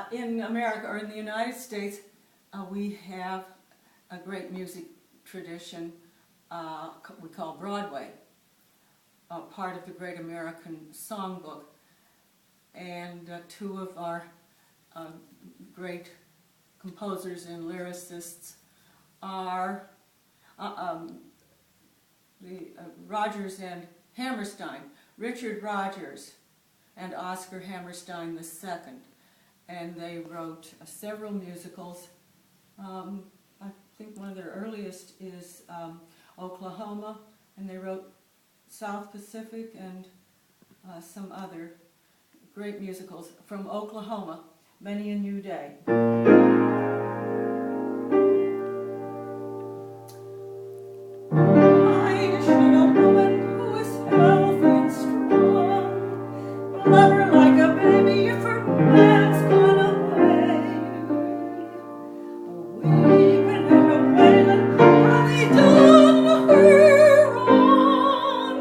In America, or in the United States, we have a great music tradition we call Broadway, part of the Great American Songbook. And two of our great composers and lyricists are Rodgers and Hammerstein, Richard Rodgers and Oscar Hammerstein II. And they wrote several musicals. I think one of their earliest is Oklahoma, and they wrote South Pacific and some other great musicals. From Oklahoma, Many a New Day. I should a woman who is healthy and strong, love her like a baby if her man's gone away. Weeping and a wailing, I done her wrong.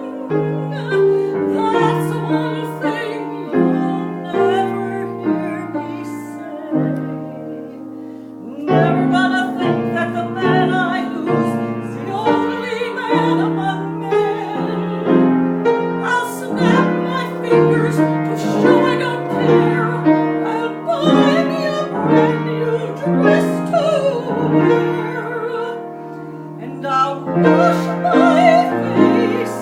That's one thing you'll never hear me say. Never gonna think that the man I lose is the only man among men. I'll snap my fingers to show I don't care. I'll buy me a brand new dress to wear, and I'll wash my face,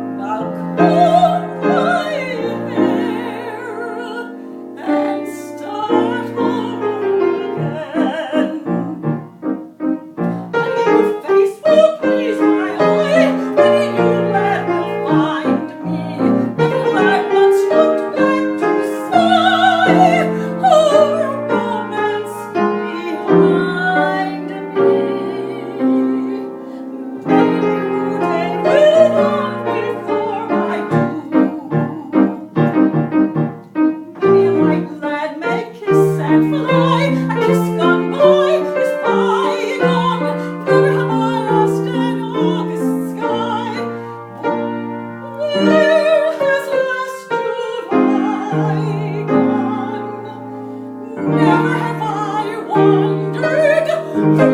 and I'll comb my hair, and start over again. A new face will please my eye, and a new lad will find me. Never have I once looked back to sigh over romance behind me. Maybe you day will dawn before I do. Many a white lad may kiss and fly, a kiss gone by is bygone. Never have I lost an August sky. Where has last July gone? Never have I wandered through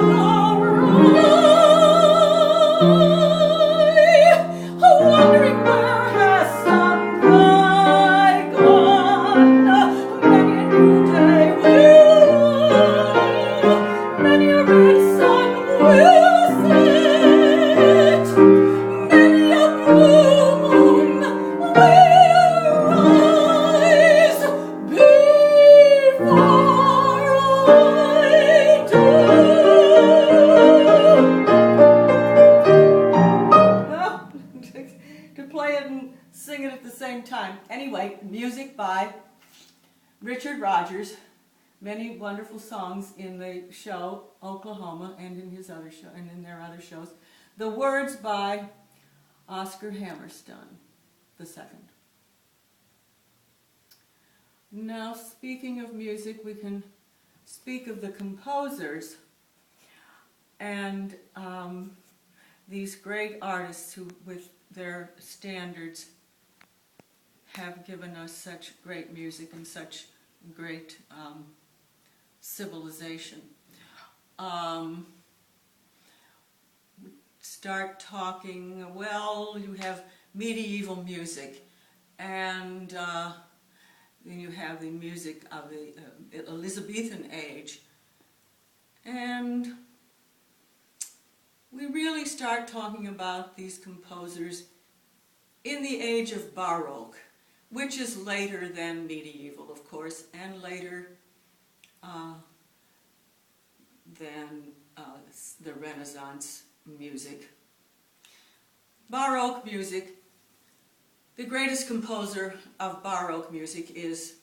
our eye, wondering where has some guy gone. Many a new day will dawn, many a red sun will set, many a blue moon will rise before I do. To play it and sing it at the same time. Anyway, music by Richard Rodgers. Many wonderful songs in the show Oklahoma and in his other show and in their other shows. The words by Oscar Hammerstein II. Now, speaking of music, we can speak of the composers and these great artists who, with their standards, have given us such great music and such great civilization. Start talking, well, you have medieval music, and then you have the music of the Elizabethan age, and we really start talking about these composers in the age of Baroque, which is later than medieval, of course, and later than the Renaissance music. Baroque music, the greatest composer of Baroque music is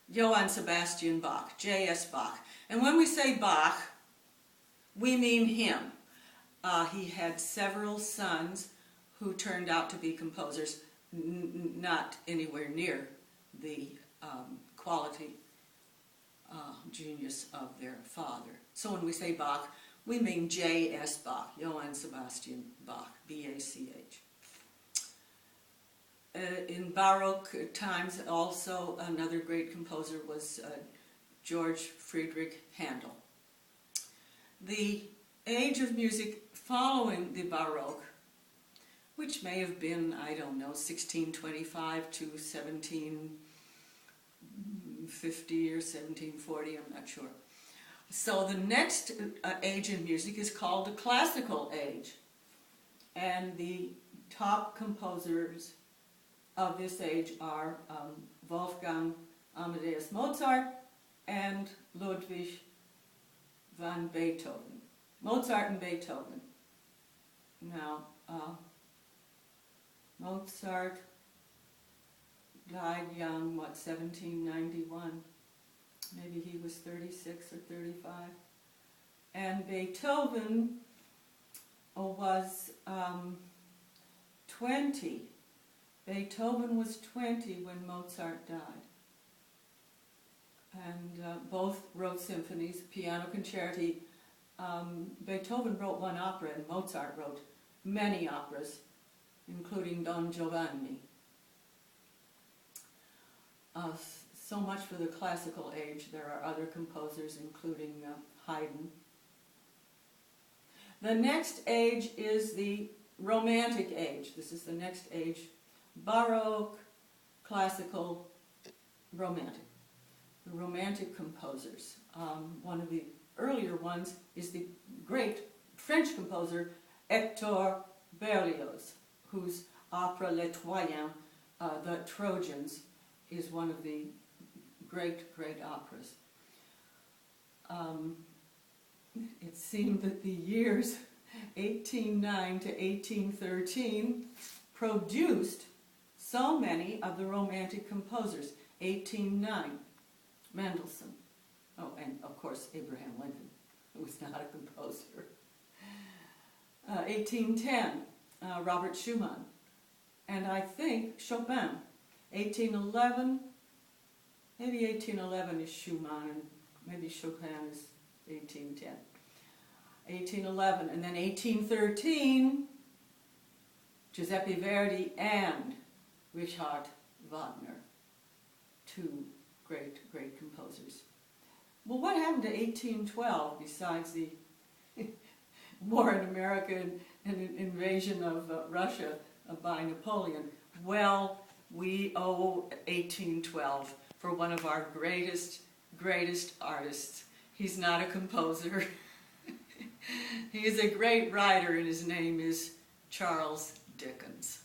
Johann Sebastian Bach, J.S. Bach. And when we say Bach, we mean him. He had several sons who turned out to be composers, not anywhere near the quality genius of their father. So when we say Bach, we mean J.S. Bach, Johann Sebastian Bach, B-A-C-H. in Baroque times, also another great composer was George Friedrich Handel. The age of music following the Baroque, which may have been, I don't know, 1625 to 1750 or 1740, I'm not sure. So the next age in music is called the classical age. And the top composers of this age are Wolfgang Amadeus Mozart and Ludwig van Beethoven. Mozart and Beethoven. Now, Mozart died young, 1791? Maybe he was 36 or 35. And Beethoven was 20. Beethoven was 20 when Mozart died. And both wrote symphonies, piano concerti. Beethoven wrote one opera and Mozart wrote many operas, including Don Giovanni. So much for the classical age. There are other composers, including Haydn. The next age is the Romantic age. This is the next age. Baroque, classical, Romantic. The Romantic composers. One of the earlier ones is the great French composer Hector Berlioz, whose opera Les Troyens, the Trojans, is one of the great, great operas. It seemed that the years 1809 to 1813 produced so many of the Romantic composers. 1809, Mendelssohn. Oh, and of course Abraham Lincoln, who was not a composer. 1810, Robert Schumann. And I think Chopin. 1811, maybe 1811 is Schumann, and maybe Chopin is 1810. 1811, and then 1813, Giuseppe Verdi and Richard Wagner, two great, great composers. Well, what happened to 1812 besides the war in America and invasion of Russia by Napoleon? Well, we owe 1812 for one of our greatest, greatest artists. He's not a composer. He is a great writer, and his name is Charles Dickens.